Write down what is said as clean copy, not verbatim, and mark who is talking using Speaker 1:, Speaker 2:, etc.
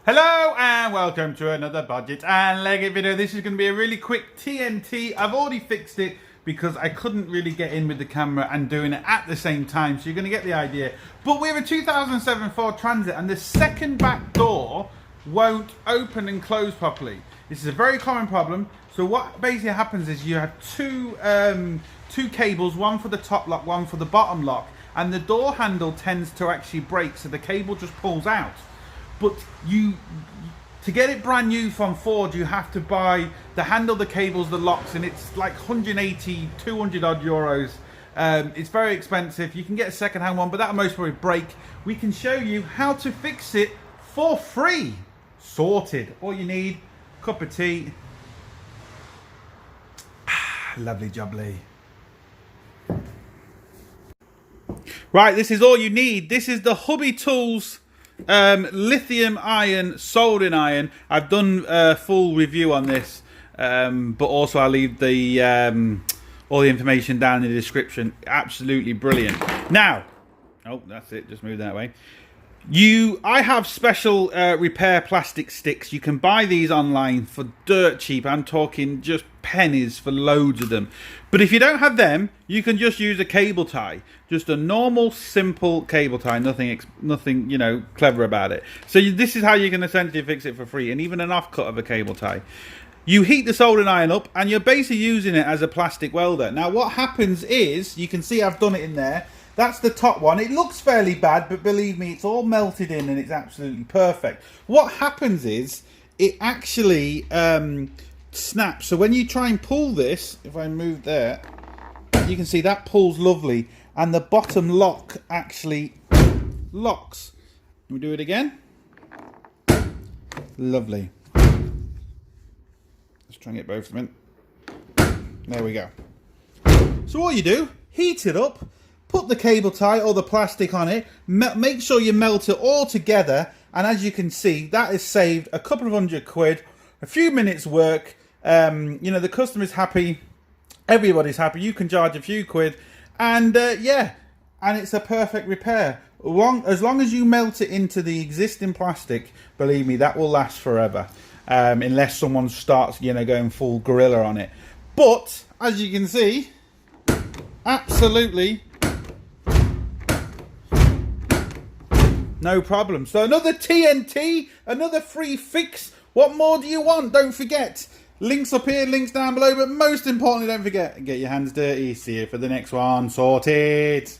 Speaker 1: Hello and welcome to another Bodgit and Leggit video. This is going to be a really quick TNT. I've already fixed it because I couldn't really get in with the camera and doing it at the same time, so you're going to get the idea. But we have a 2007 Ford Transit and the second back door won't open and close properly. This is a very common problem. So what basically happens is you have two cables, one for the top lock, one for the bottom lock, and the door handle tends to actually break, so the cable just pulls out. But to get it brand new from Ford, you have to buy the handle, the cables, the locks, and it's like 180, 200 odd euros. It's very expensive. You can get a second-hand one, but that'll most probably break. We can show you how to fix it for free. Sorted. All you need, cup of tea. Lovely jubbly. Right, this is all you need. This is the Hubitools lithium ion soldering iron. I've done a full review on this, but also I'll leave the all the information down in the description. Absolutely brilliant. Now, oh, that's it, just move that way. I have special repair plastic sticks. You can buy these online for dirt cheap. I'm talking just pennies for loads of them. But if you don't have them, you can just use a cable tie. Just a normal, simple cable tie. Nothing, you know, clever about it. So this is how you can essentially fix it for free, and even an offcut of a cable tie. You heat the soldering iron up, and you're basically using it as a plastic welder. Now, what happens is, you can see I've done it in there. That's the top one. It looks fairly bad, but believe me, it's all melted in and it's absolutely perfect. What happens is, it actually snaps. So when you try and pull this, if I move there, you can see that pulls lovely. And the bottom lock actually locks. Can we do it again? Lovely. Let's try and get both of them in. There we go. So all you do, heat it up, put the cable tie or the plastic on it, make sure you melt it all together, and as you can see, that has saved a couple of £100, a few minutes work. You know, the customer's happy, everybody's happy, you can charge a few quid, and yeah, and it's a perfect repair. As long as you melt it into the existing plastic, believe me, that will last forever, unless someone starts, you know, going full gorilla on it. But as you can see, absolutely no problem. So another TNT, another free fix. What more do you want? Don't forget, links up here, links down below, but most importantly, don't forget, get your hands dirty. See you for the next one. Sorted.